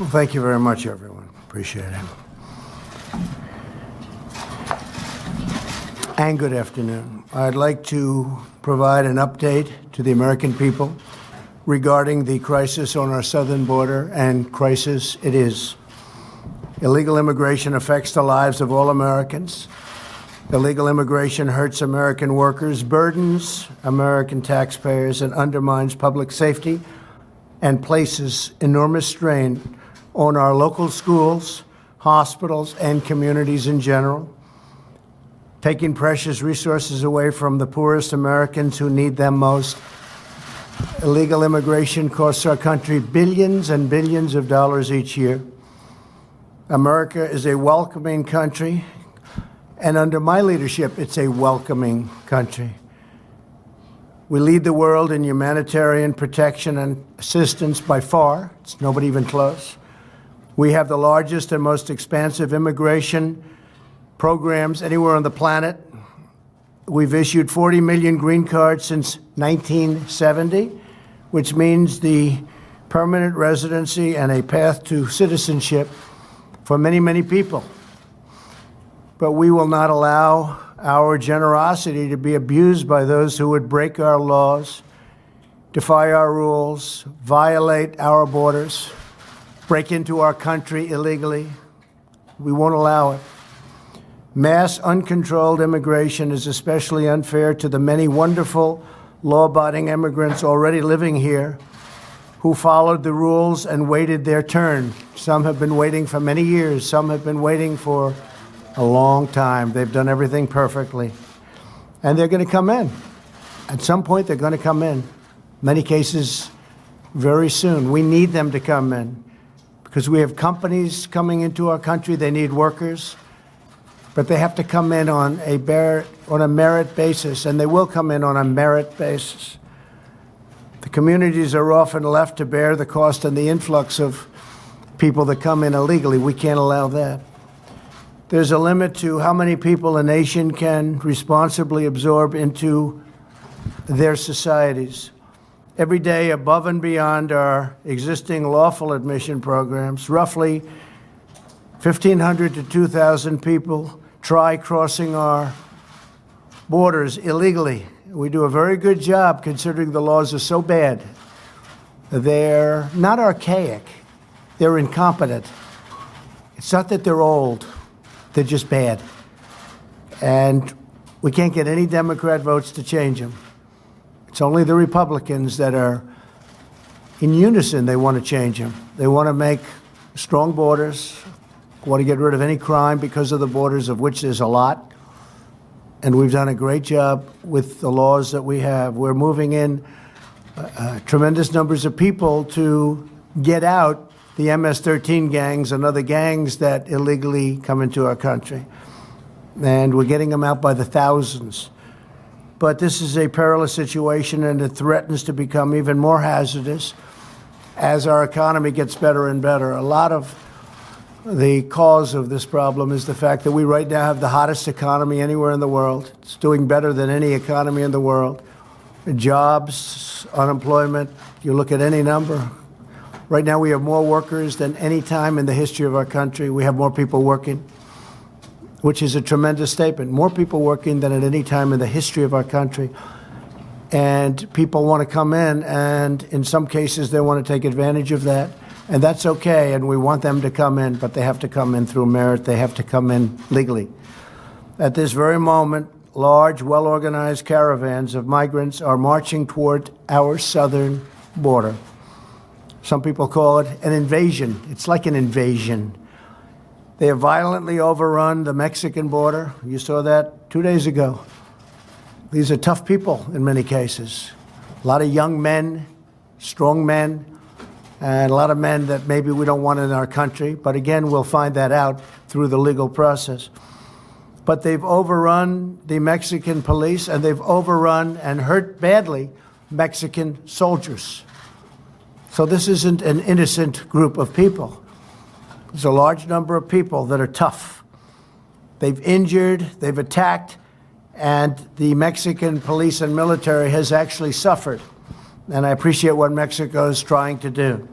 Well, thank you very much, everyone. Appreciate it. And good afternoon. I'd like to provide an update to the American people regarding the crisis on our southern border, and crisis it is. Illegal immigration affects the lives of all Americans. Illegal immigration hurts American workers, burdens American taxpayers, and undermines public safety and places enormous strain on our local schools, hospitals, and communities in general, taking precious resources away from the poorest Americans who need them most. Illegal immigration costs our country billions and billions of dollars each year. America is a welcoming country, and under my leadership, it's a welcoming country. We lead the world in humanitarian protection and assistance by far. It's nobody even close. We have the largest and most expansive immigration programs anywhere on the planet. We've issued 40 million green cards since 1970, which means the permanent residency and a path to citizenship for many, many people. But we will not allow our generosity to be abused by those who would break our laws, defy our rules, violate our borders, break into our country illegally. We won't allow it. Mass, uncontrolled immigration is especially unfair to the many wonderful, law-abiding immigrants already living here who followed the rules and waited their turn. Some have been waiting for many years. Some have been waiting for a long time. They've done everything perfectly. And they're going to come in. At some point, they're going to come in. Many cases, very soon. We need them to come in because we have companies coming into our country. They need workers, but they have to come in on a merit basis, and they will come in on a merit basis. The communities are often left to bear the cost and the influx of people that come in illegally. We can't allow that. There's a limit to how many people a nation can responsibly absorb into their societies. Every day, above and beyond our existing lawful admission programs, roughly 1,500 to 2,000 people try crossing our borders illegally. We do a very good job considering the laws are so bad. They're not archaic, they're incompetent. It's not that they're old. They're just bad. And we can't get any Democrat votes to change them. It's only the Republicans that are in unison. They want to change them. They want to make strong borders, want to get rid of any crime because of the borders, of which there's a lot. And we've done a great job with the laws that we have. We're moving in tremendous numbers of people to get out the MS-13 gangs and other gangs that illegally come into our country. And we're getting them out by the thousands. But this is a perilous situation, and it threatens to become even more hazardous as our economy gets better and better. A lot of the cause of this problem is the fact that we right now have the hottest economy anywhere in the world. It's doing better than any economy in the world. Jobs, unemployment, you look at any number. Right now, we have more workers than any time in the history of our country. We have more people working, which is a tremendous statement. More people working than at any time in the history of our country. And people want to come in, and in some cases, they want to take advantage of that. And that's okay, and we want them to come in, but they have to come in through merit. They have to come in legally. At this very moment, large, well-organized caravans of migrants are marching toward our southern border. Some people call it an invasion. It's like an invasion. They have violently overrun the Mexican border. You saw that 2 days ago. These are tough people in many cases. A lot of young men, strong men, and a lot of men that maybe we don't want in our country. But again, we'll find that out through the legal process. But they've overrun the Mexican police, and they've overrun and hurt badly Mexican soldiers. So this isn't an innocent group of people. There's a large number of people that are tough. They've injured, they've attacked, and the Mexican police and military has actually suffered. And I appreciate what Mexico is trying to do.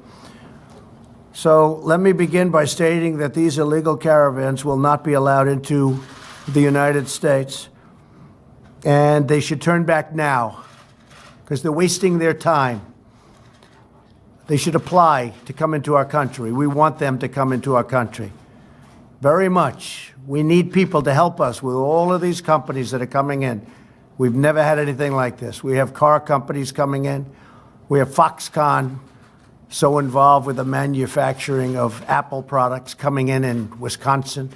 So let me begin by stating that these illegal caravans will not be allowed into the United States, and they should turn back now because they're wasting their time. They should apply to come into our country. We want them to come into our country very much. We need people to help us with all of these companies that are coming in. We've never had anything like this. We have car companies coming in. We have Foxconn, so involved with the manufacturing of Apple products, coming in Wisconsin.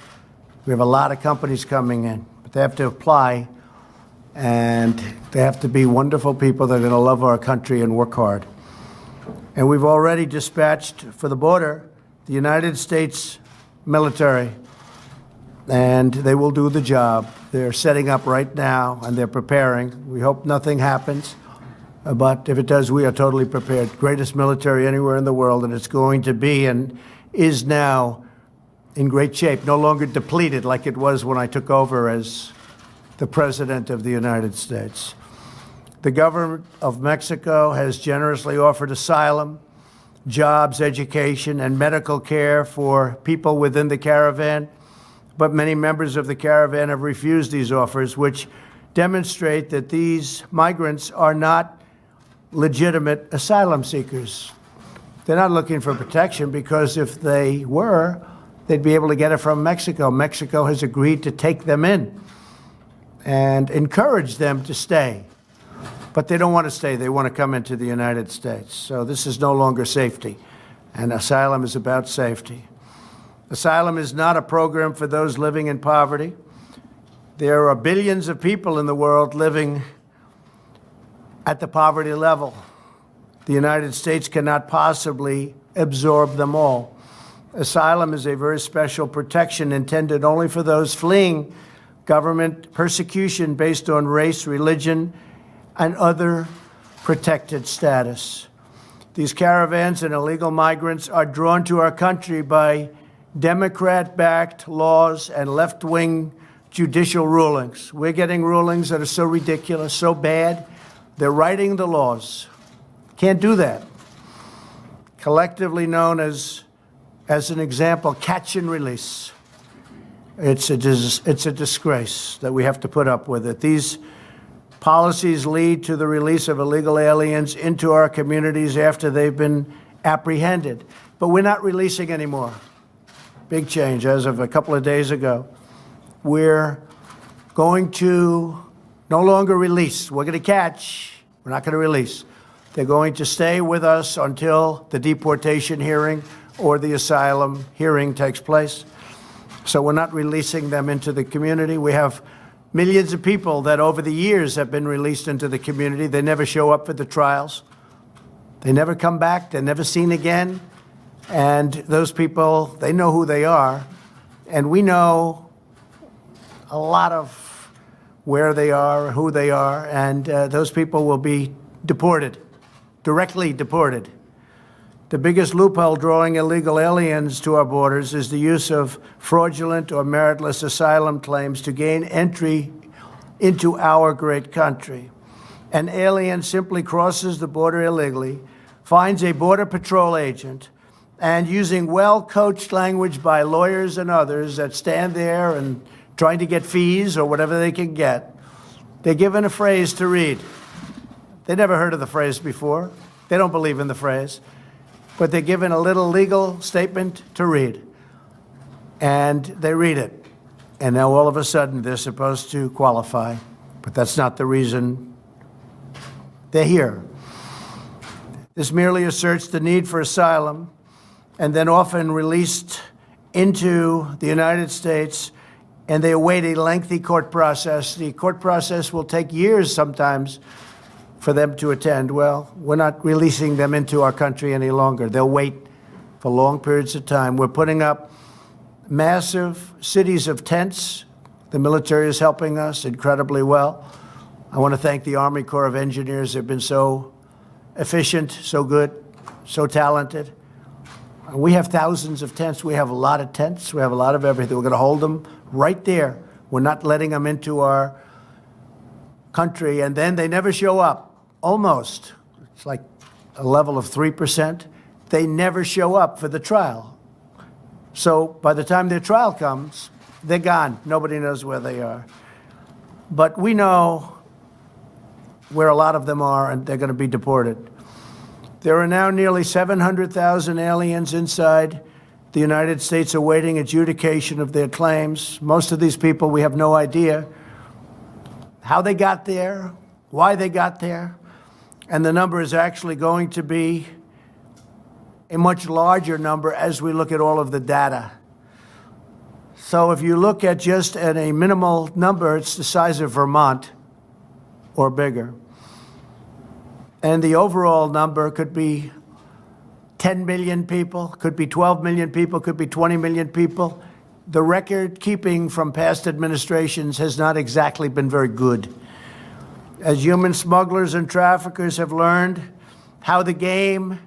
We have a lot of companies coming in, but they have to apply, and they have to be wonderful people that are going to love our country and work hard. And we've already dispatched for the border the United States military, and they will do the job. They're setting up right now, and they're preparing. We hope nothing happens. But if it does, we are totally prepared. Greatest military anywhere in the world, and it's going to be and is now in great shape, no longer depleted like it was when I took over as the President of the United States. The government of Mexico has generously offered asylum, jobs, education, and medical care for people within the caravan, but many members of the caravan have refused these offers, which demonstrate that these migrants are not legitimate asylum seekers. They're not looking for protection, because if they were, they'd be able to get it from Mexico. Mexico has agreed to take them in and encourage them to stay. But they don't want to stay. They want to come into the United States. So this is no longer safety, and asylum is about safety. Asylum is not a program for those living in poverty. There are billions of people in the world living at the poverty level. The United States cannot possibly absorb them all. Asylum is a very special protection intended only for those fleeing government persecution based on race, religion, and other protected status. These caravans and illegal migrants are drawn to our country by Democrat-backed laws and left-wing judicial rulings. We're getting rulings that are so ridiculous, so bad. They're writing the laws. Can't do that. Collectively known as an example, catch and release. It's a disgrace that we have to put up with it. These policies lead to the release of illegal aliens into our communities after they've been apprehended. But we're not releasing anymore. Big change as of a couple of days ago. We're going to no longer release. We're going to catch. We're not going to release. They're going to stay with us until the deportation hearing or the asylum hearing takes place. So we're not releasing them into the community. We have millions of people that over the years have been released into the community. They never show up for the trials. They never come back. They're never seen again. And those people, they know who they are. And we know a lot of where they are, who they are, and those people will be deported, directly deported. The biggest loophole drawing illegal aliens to our borders is the use of fraudulent or meritless asylum claims to gain entry into our great country. An alien simply crosses the border illegally, finds a Border Patrol agent, and using well-coached language by lawyers and others that stand there and trying to get fees or whatever they can get, they're given a phrase to read. They never heard of the phrase before. They don't believe in the phrase. But they're given a little legal statement to read. And they read it. And now all of a sudden they're supposed to qualify. But that's not the reason they're here. This merely asserts the need for asylum, and then often released into the United States, and they await a lengthy court process. The court process will take years sometimes for them to attend. Well, we're not releasing them into our country any longer. They'll wait for long periods of time. We're putting up massive cities of tents. The military is helping us incredibly well. I want to thank the Army Corps of Engineers. They've been so efficient, so good, so talented. We have thousands of tents. We have a lot of tents. We have a lot of everything. We're going to hold them right there. We're not letting them into our country, and then they never show up, almost. It's like a level of 3%. they never show up for the trial. So by the time their trial comes, they're gone. Nobody knows where they are. But we know where a lot of them are, and they're going to be deported. There are now nearly 700,000 aliens inside the United States awaiting adjudication of their claims. Most of these people, we have no idea how they got there, why they got there, and the number is actually going to be a much larger number as we look at all of the data. So if you look at just at a minimal number, it's the size of Vermont or bigger. And the overall number could be 10 million people, could be 12 million people, could be 20 million people. The record keeping from past administrations has not exactly been very good. As human smugglers and traffickers have learned how the game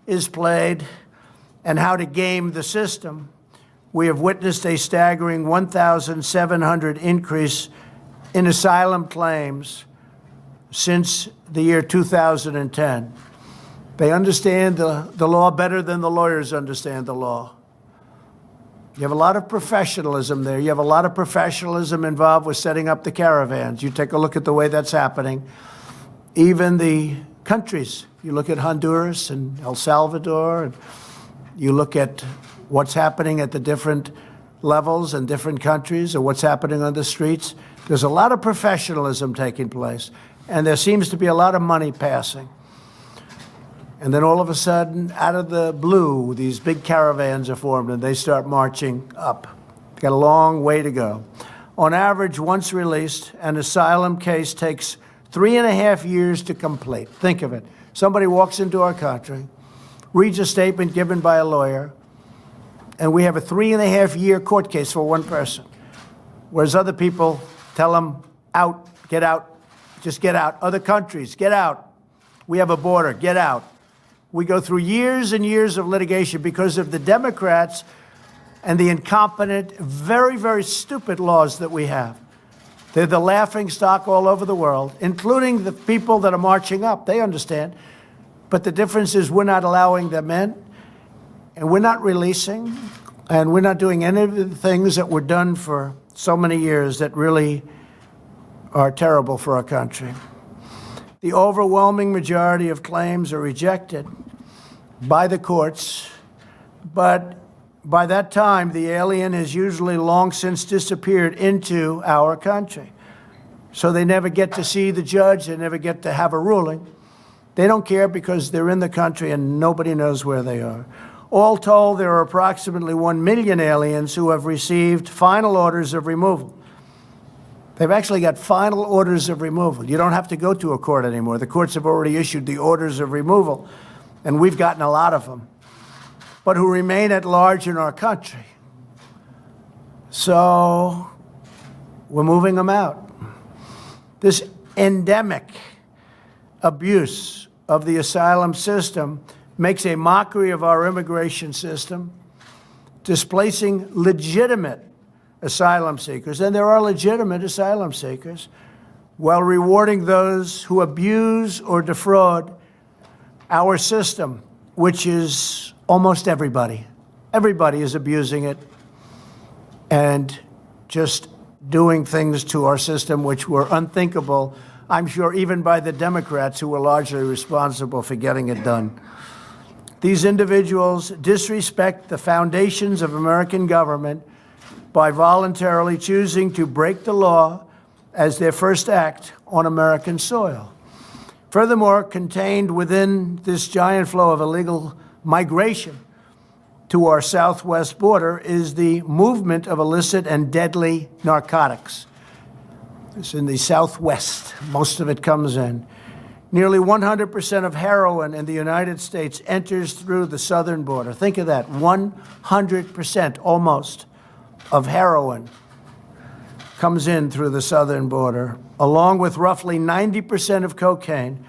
is played and how to game the system, we have witnessed a staggering 1,700 increase in asylum claims since the year 2010. They understand the law better than the lawyers understand the law. You have a lot of professionalism there. You have a lot of professionalism involved with setting up the caravans. You take a look at the way that's happening. Even the countries, you look at Honduras and El Salvador, and you look at what's happening at the different levels in different countries or what's happening on the streets. There's a lot of professionalism taking place, and there seems to be a lot of money passing. And then all of a sudden, out of the blue, these big caravans are formed and they start marching up. They've got a long way to go. On average, once released, an asylum case takes 3.5 years to complete. Think of it. Somebody walks into our country, reads a statement given by a lawyer, and we have a 3.5-year court case for one person. Whereas other people tell them, out, get out, just get out. Other countries, get out. We have a border, get out. We go through years and years of litigation because of the Democrats and the incompetent, very, very stupid laws that we have. They're the laughing stock all over the world, including the people that are marching up. They understand. But the difference is we're not allowing them in, and we're not releasing, and we're not doing any of the things that were done for so many years that really are terrible for our country. The overwhelming majority of claims are rejected by the courts, but by that time, the alien has usually long since disappeared into our country. So they never get to see the judge, they never get to have a ruling. They don't care because they're in the country and nobody knows where they are. All told, there are approximately 1 million aliens who have received final orders of removal. They've actually got final orders of removal. You don't have to go to a court anymore. The courts have already issued the orders of removal, and we've gotten a lot of them, but who remain at large in our country. So we're moving them out. This endemic abuse of the asylum system makes a mockery of our immigration system, displacing legitimate asylum seekers, and there are legitimate asylum seekers, while rewarding those who abuse or defraud our system, which is almost everybody. Everybody is abusing it and just doing things to our system which were unthinkable, I'm sure, even by the Democrats who were largely responsible for getting it done. These individuals disrespect the foundations of American government by voluntarily choosing to break the law as their first act on American soil. Furthermore, contained within this giant flow of illegal migration to our southwest border is the movement of illicit and deadly narcotics. It's in the southwest. Most of it comes in. Nearly 100% of heroin in the United States enters through the southern border. Think of that, 100% almost of heroin comes in through the southern border, along with roughly 90% of cocaine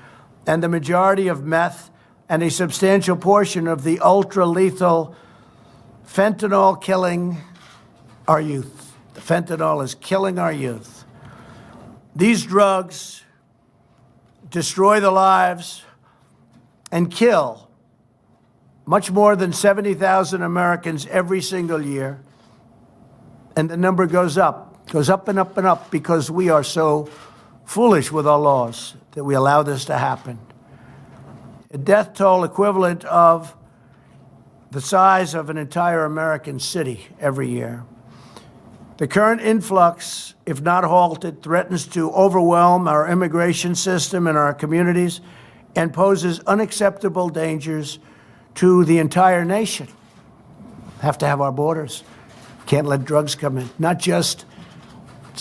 and the majority of meth and a substantial portion of the ultra-lethal fentanyl killing our youth. The fentanyl is killing our youth. These drugs destroy the lives and kill much more than 70,000 Americans every single year. And the number goes up and up and up because we are so foolish with our laws that we allow this to happen. A death toll equivalent of the size of an entire American city every year. The current influx, if not halted, threatens to overwhelm our immigration system and our communities and poses unacceptable dangers to the entire nation. Have to have our borders. Can't let drugs come in. It's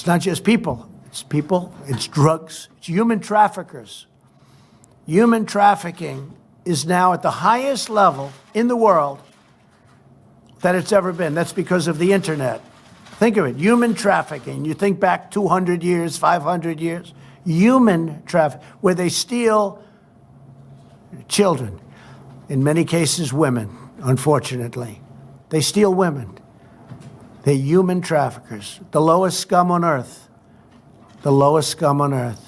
not just people. It's people, it's drugs, it's human traffickers. Human trafficking is now at the highest level in the world that it's ever been. That's because of the internet. Think of it, human trafficking. You think back 200 years, 500 years, human trafficking, where they steal children, in many cases women, unfortunately. They steal women. They're human traffickers, the lowest scum on earth, the lowest scum on earth.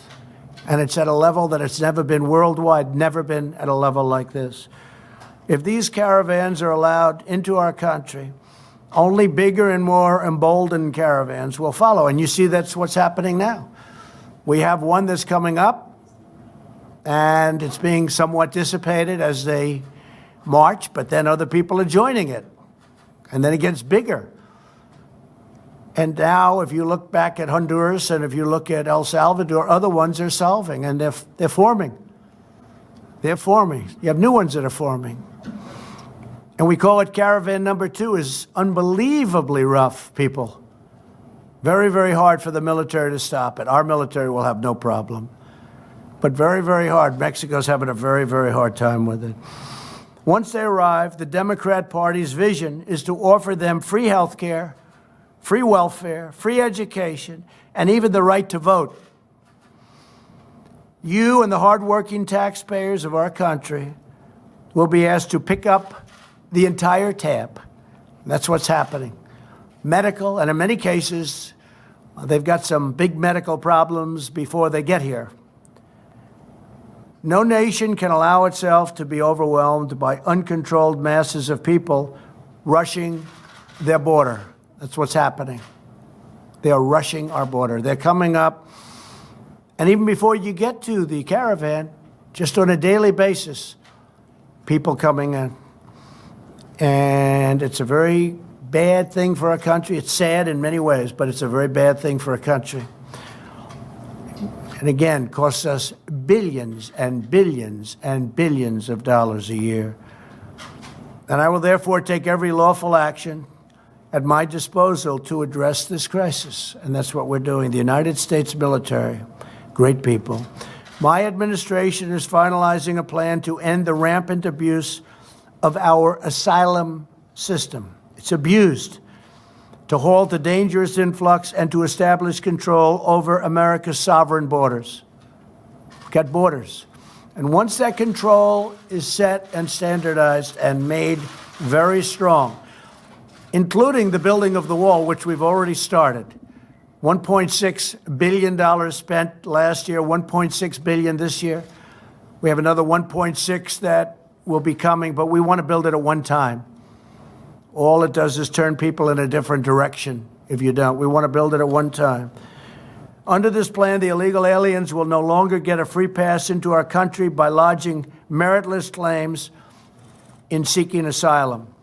And it's at a level that it's never been worldwide, never been at a level like this. If these caravans are allowed into our country, only bigger and more emboldened caravans will follow. And you see that's what's happening now. We have one that's coming up, and it's being somewhat dissipated as they march, but then other people are joining it. And then it gets bigger. And now, if you look back at Honduras and if you look at El Salvador, other ones are solving, and they're forming. They're forming. You have new ones that are forming. And we call it Caravan number 2. Is unbelievably rough, people. Very, very hard for the military to stop it. Our military will have no problem. But very, very hard. Mexico's having a very, very hard time with it. Once they arrive, the Democrat Party's vision is to offer them free health care, free welfare, free education, and even the right to vote. You and the hardworking taxpayers of our country will be asked to pick up the entire tab. That's what's happening. Medical, and in many cases, they've got some big medical problems before they get here. No nation can allow itself to be overwhelmed by uncontrolled masses of people rushing their border. That's what's happening. They are rushing our border. They're coming up. And even before you get to the caravan, just on a daily basis, people coming in. And it's a very bad thing for our country. It's sad in many ways, but it's a very bad thing for a country. And again, costs us billions and billions and billions of dollars a year. And I will therefore take every lawful action at my disposal to address this crisis. And that's what we're doing. The United States military, great people. My administration is finalizing a plan to end the rampant abuse of our asylum system. It's abused. To halt the dangerous influx and to establish control over America's sovereign borders. We've got borders. And once that control is set and standardized and made very strong, including the building of the wall, which we've already started, $1.6 billion spent last year, $1.6 billion this year. We have another 1.6 that will be coming, but we want to build it at one time. All it does is turn people in a different direction if you don't. We want to build it at one time. Under this plan, the illegal aliens will no longer get a free pass into our country by lodging meritless claims in seeking asylum.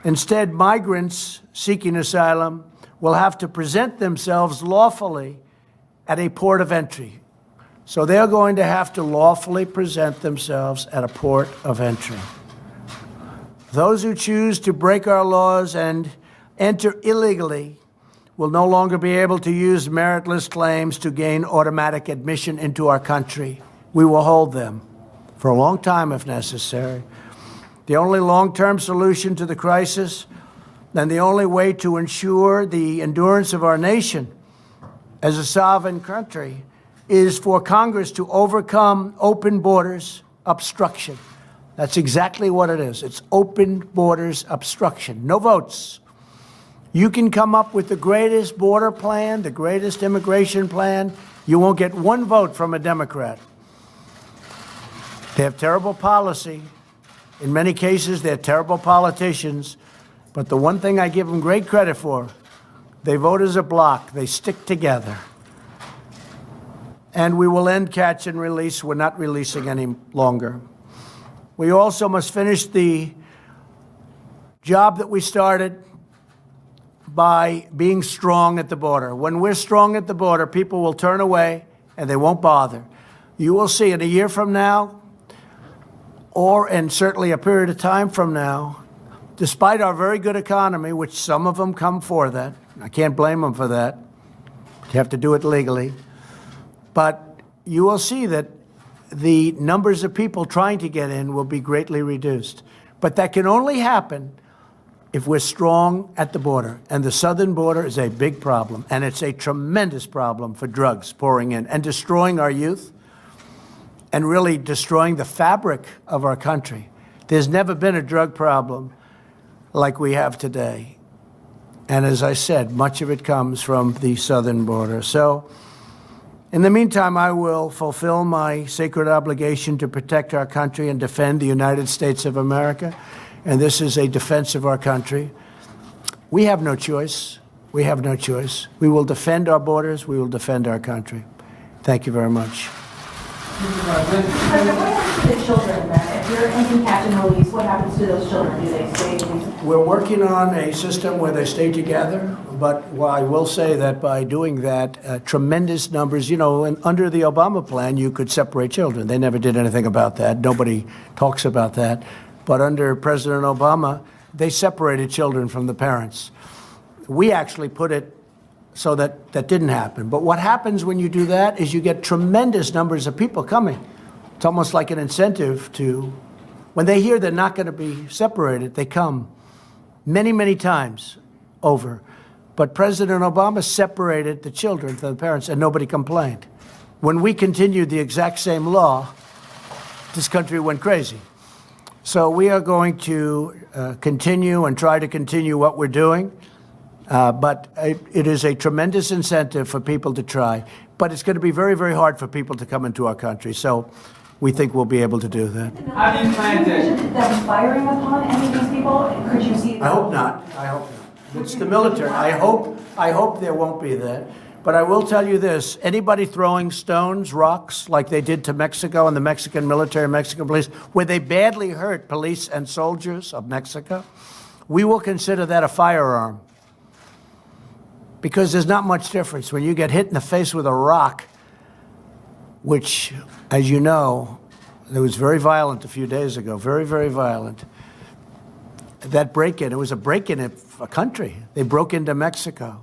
Instead, migrants seeking asylum will have to present themselves lawfully at a port of entry. So they're going to have to lawfully present themselves at a port of entry. Those who choose to break our laws and enter illegally will no longer be able to use meritless claims to gain automatic admission into our country. We will hold them for a long time if necessary. The only long-term solution to the crisis and the only way to ensure the endurance of our nation as a sovereign country is for Congress to overcome open borders obstruction. That's exactly what it is. It's open borders obstruction. No votes. You can come up with the greatest border plan, the greatest immigration plan. You won't get one vote from a Democrat. They have terrible policy, In many cases, they're terrible politicians, but the one thing I give them great credit for, they vote as a bloc, they stick together. And we will end catch and release. We're not releasing any longer. We also must finish the job that we started by being strong at the border. When we're strong at the border, people will turn away and they won't bother. You will see in a year from now, or in certainly a period of time from now, despite our very good economy, which some of them come for that, I can't blame them for that. You have to do it legally. But you will see that the numbers of people trying to get in will be greatly reduced. But that can only happen if we're strong at the border. And the southern border is a big problem, and it's a tremendous problem for drugs pouring in and destroying our youth and really destroying the fabric of our country. There's never been a drug problem like we have today. And as I said, much of it comes from the southern border. So in the meantime, I will fulfill my sacred obligation to protect our country and defend the United States of America. And this is a defense of our country. We have no choice. We have no choice. We will defend our borders. We will defend our country. Thank you very much. Mr. President, what happens to the children then? If you're in catch and release, what happens to those children? Do they stay? We're working on a system where they stay together, but I will say that by doing that, tremendous numbers, you know, and under the Obama plan, you could separate children. They never did anything about that. Nobody talks about that. But under President Obama, they separated children from the parents. We actually put it so that that didn't happen. But what happens when you do that is you get tremendous numbers of people coming. It's almost like an incentive to, when they hear they're not going to be separated, they come many, many times over. But President Obama separated the children from the parents, and nobody complained. When we continued the exact same law, this country went crazy. So we are going to continue and try to continue what we're doing. But it is a tremendous incentive for people to try. But it's going to be very, very hard for people to come into our country. So we think we'll be able to do that. How do you plan to them firing upon any of these people? Could you see? I hope not. I hope not. It's the military. I hope there won't be that. But I will tell you this, anybody throwing stones, rocks, like they did to Mexico and the Mexican military, Mexican police, where they badly hurt police and soldiers of Mexico, we will consider that a firearm. Because there's not much difference when you get hit in the face with a rock, which, as you know, it was very violent a few days ago, very, very violent. That break-in, it was a break-in of a country. They broke into Mexico.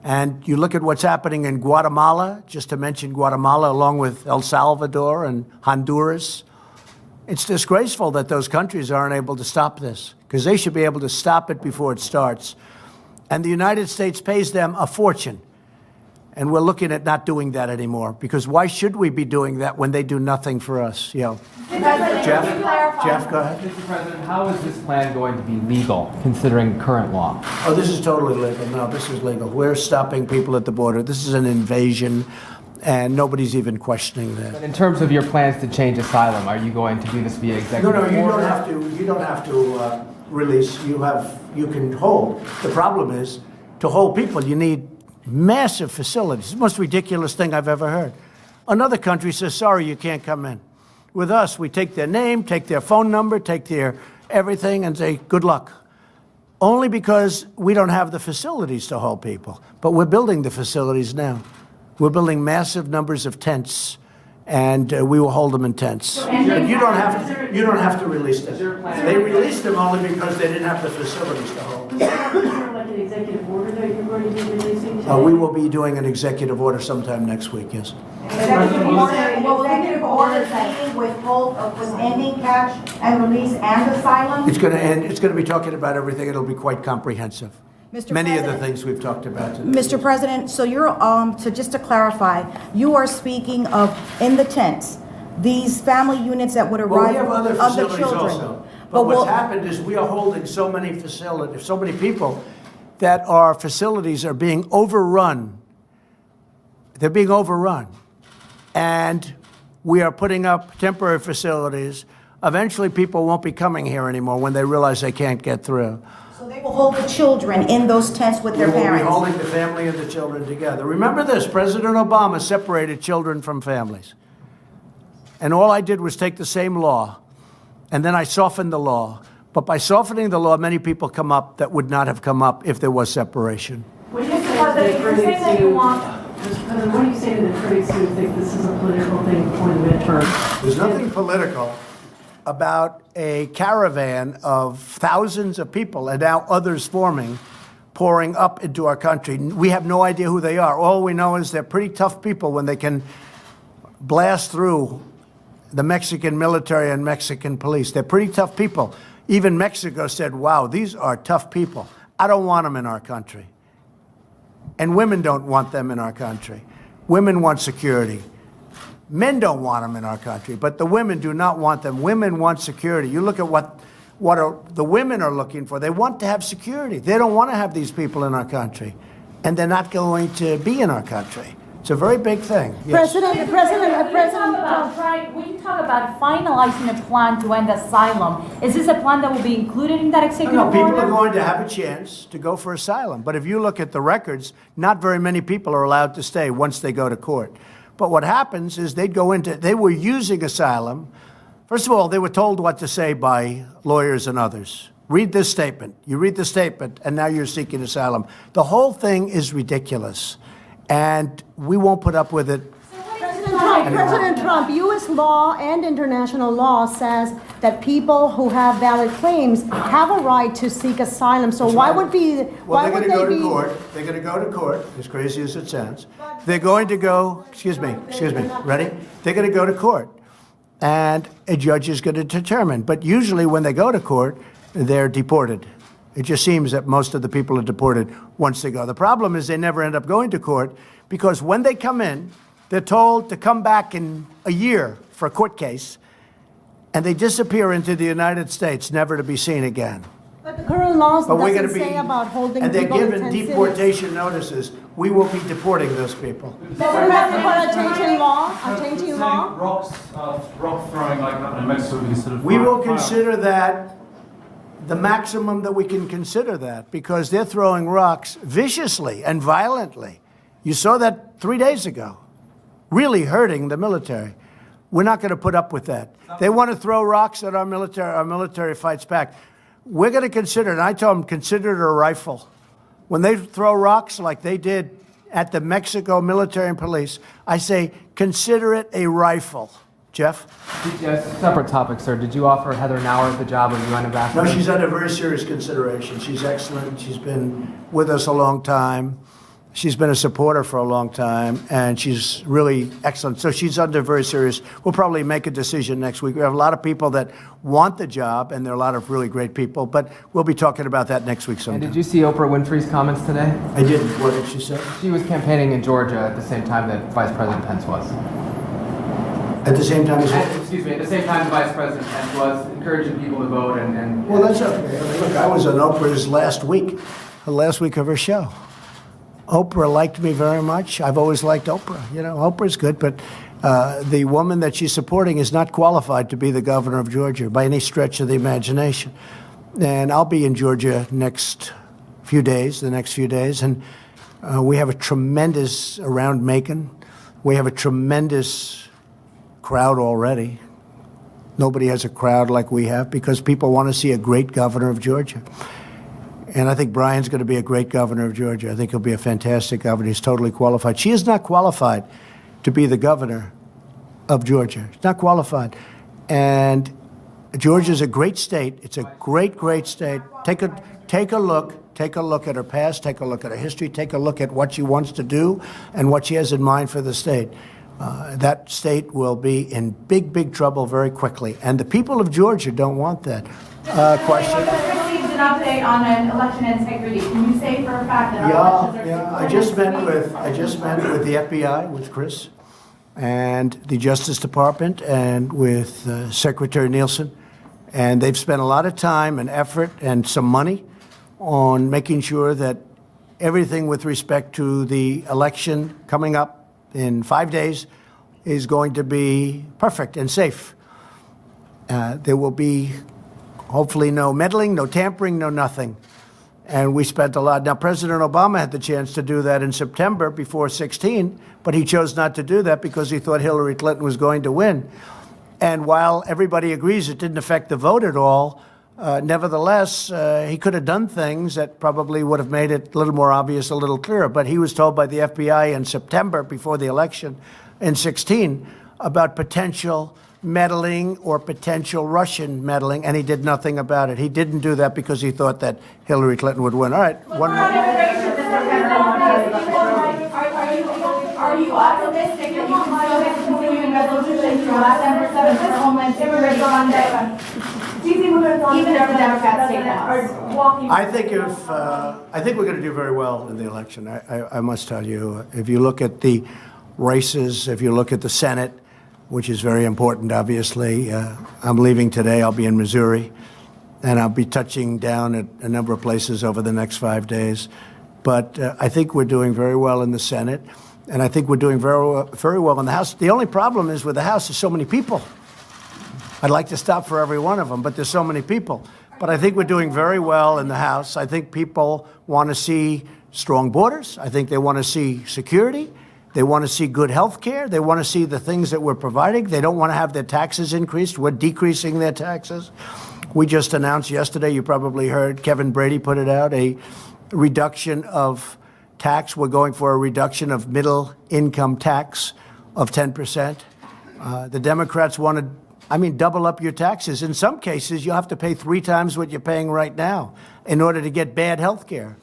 And you look at what's happening in Guatemala, just to mention Guatemala, along with El Salvador and Honduras. It's disgraceful that those countries aren't able to stop this, because they should be able to stop it before it starts. And the United States pays them a fortune. And we're looking at not doing that anymore, because why should we be doing that when they do nothing for us? You know. Jeff, go ahead. Mr. President, how is this plan going to be legal, considering current law? Oh, this is totally legal. No, this is legal. We're stopping people at the border. This is an invasion, and nobody's even questioning that. But in terms of your plans to change asylum, are you going to do this via executive order? No, you don't have to release. You can hold. The problem is, to hold people, you need massive facilities. It's the most ridiculous thing I've ever heard. Another country says, sorry, you can't come in. With us, we take their name, take their phone number, take their everything, and say, good luck. Only because we don't have the facilities to hold people. But we're building the facilities now. We're building massive numbers of tents, and we will hold them in tents. And you don't have to release them. They released them only because they didn't have the facilities to hold. Is there like an executive order that you're going to be releasing today? We will be doing an executive order sometime next week, yes. Executive order with both with ending catch and release and asylum? It's going to end. It's going to be talking about everything. It'll be quite comprehensive. Mr. Many President, of the things we've talked about today. Mr. President, so you're so just to clarify, you are speaking of in the tents, these family units that would arrive We have other of the facilities children. also. But what's happened is we are holding so many facilities, so many people, that our facilities are being overrun. They're being overrun. And we are putting up temporary facilities eventually people won't be coming here anymore when they realize they can't get through. So they will hold the children in those tents with their We will be parents. holding the family and the children together. Remember this, President Obama separated children from families. And all I did was take the same law, and then I softened the law. But by softening the law, many people come up that would not have come up if there was separation. What do you say to the critics who want, Mr. President, what do you say to the critics who think this is a political thing before the midterm? There's nothing political about a caravan of thousands of people and now others forming, pouring up into our country. We have no idea who they are. All we know is they're pretty tough people when they can blast through the Mexican military and Mexican police. They're pretty tough people. Even Mexico said, wow, these are tough people. I don't want them in our country. And women don't want them in our country. Women want security. Men don't want them in our country, but the women do not want them. Women want security. You look at what the women are looking for. They want to have security. They don't want to have these people in our country, and they're not going to be in our country. It's a very big thing. Yes. when you talk about finalizing a plan to end asylum, is this a plan that will be included in that executive No, people order? are going to have a chance to go for asylum. But if you look at the records, not very many people are allowed to stay once they go to court. But what happens is they were using asylum. First of all, they were told what to say by lawyers and others. Read this statement. You read the statement, and now you're seeking asylum. The whole thing is ridiculous, and we won't put up with it. President Trump, U.S. law and international law says that people who have valid claims have a right to seek asylum. So why would be? Well, why they're would going to go they to be? court. They're going to go to court, as crazy as it sounds. They're going to go, excuse me, ready? They're going to go to court, and a judge is going to determine. But usually when they go to court, they're deported. It just seems that most of the people are deported once they go. The problem is they never end up going to court because when they come in, they're told to come back in a year for a court case, and they disappear into the United States, never to be seen again. But the current laws But we're going doesn't to be, say about holding and they're people in given tent cities. deportation notices. We will be deporting those people. So we're not for a changing law, a changing Saying law. rock throwing like that in Mexico would be considered. We will fire. consider that the maximum that we can consider that because they're throwing rocks viciously and violently. You saw that 3 days ago, really hurting the military. We're not going to put up with that. They want to throw rocks at our military fights back. We're going to consider it, and I told them, consider it a rifle. When they throw rocks like they did at the Mexico military and police, I say, consider it a rifle. Jeff? Yes, separate topic, sir. Did you offer Heather Nauer the job of UN ambassador? No, she's under very serious consideration. She's excellent. She's been with us a long time. She's been a supporter for a long time, and she's really excellent. So she's under very serious. We'll probably make a decision next week. We have a lot of people that want the job, and there are a lot of really great people, but we'll be talking about that next week And sometime. did you see Oprah Winfrey's comments today? I didn't. What did she say? She was campaigning in Georgia at the same time that Vice President Pence was. At the same time as Excuse me, at the same time the Vice President Pence was encouraging people to vote and Well, that's okay. I mean, look, I was on Oprah's last week of her show. Oprah liked me very much. I've always liked Oprah. You know, Oprah's good, but the woman that she's supporting is not qualified to be the governor of Georgia by any stretch of the imagination. And I'll be in Georgia the next few days, and we have a tremendous, around Macon, we have a tremendous crowd already. Nobody has a crowd like we have because people want to see a great governor of Georgia. And I think Brian's going to be a great governor of Georgia. I think he'll be a fantastic governor. He's totally qualified. She is not qualified to be the governor of Georgia. She's not qualified. And Georgia's a great state. It's a great, great state. Take a look at her past, take a look at her history, take a look at what she wants to do and what she has in mind for the state. That state will be in big, big trouble very quickly. And the people of Georgia don't want that. Question? Received an update on an election integrity. Can you say for a fact that our elections are Yeah. I just met with the FBI, with Chris, and the Justice Department, and with Secretary Nielsen, and they've spent a lot of time and effort and some money on making sure that everything with respect to the election coming up in 5 days is going to be perfect and safe. There will be hopefully no meddling, no tampering, no nothing. And we spent a lot. Now, President Obama had the chance to do that in September before 16, but he chose not to do that because he thought Hillary Clinton was going to win. And while everybody agrees it didn't affect the vote at all, nevertheless, he could have done things that probably would have made it a little more obvious, a little clearer. But he was told by the FBI in September before the election in 16 about potential meddling or potential Russian meddling, and he did nothing about it. He didn't do that because he thought that Hillary Clinton would win. All right, one more. Are you optimistic that you can still get continuing resolutions from last December 7th for Homeland Security Monday? Do you think we're going to even if the Democrats take that? I think we're going to do very well in the election. I must tell you, if you look at the races, if you look at the Senate, which is very important, obviously. I'm leaving today. I'll be in Missouri, and I'll be touching down at a number of places over the next 5 days. But I think we're doing very well in the Senate, and I think we're doing very well in the House. The only problem is with the House, there's so many people. I'd like to stop for every one of them, but there's so many people. But I think we're doing very well in the House. I think people want to see strong borders. I think they want to see security. They want to see good health care. They want to see the things that we're providing. They don't want to have their taxes increased. We're decreasing their taxes. We just announced yesterday, you probably heard, Kevin Brady put it out, a reduction of tax. We're going for a reduction of middle income tax of 10%. The Democrats want to, double up your taxes. In some cases, you have to pay 3 times what you're paying right now in order to get bad health care.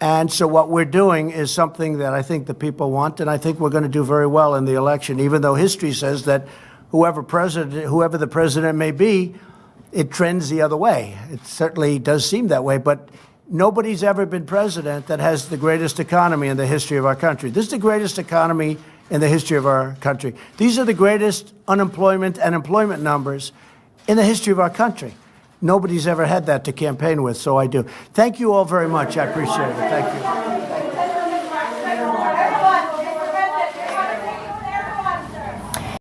And so what we're doing is something that I think the people want, and I think we're going to do very well in the election, even though history says that whoever the president may be, it trends the other way. It certainly does seem that way, but nobody's ever been president that has the greatest economy in the history of our country. This is the greatest economy in the history of our country. These are the greatest unemployment and employment numbers in the history of our country. Nobody's ever had that to campaign with, so I do. Thank you all very much. I appreciate it. Thank you.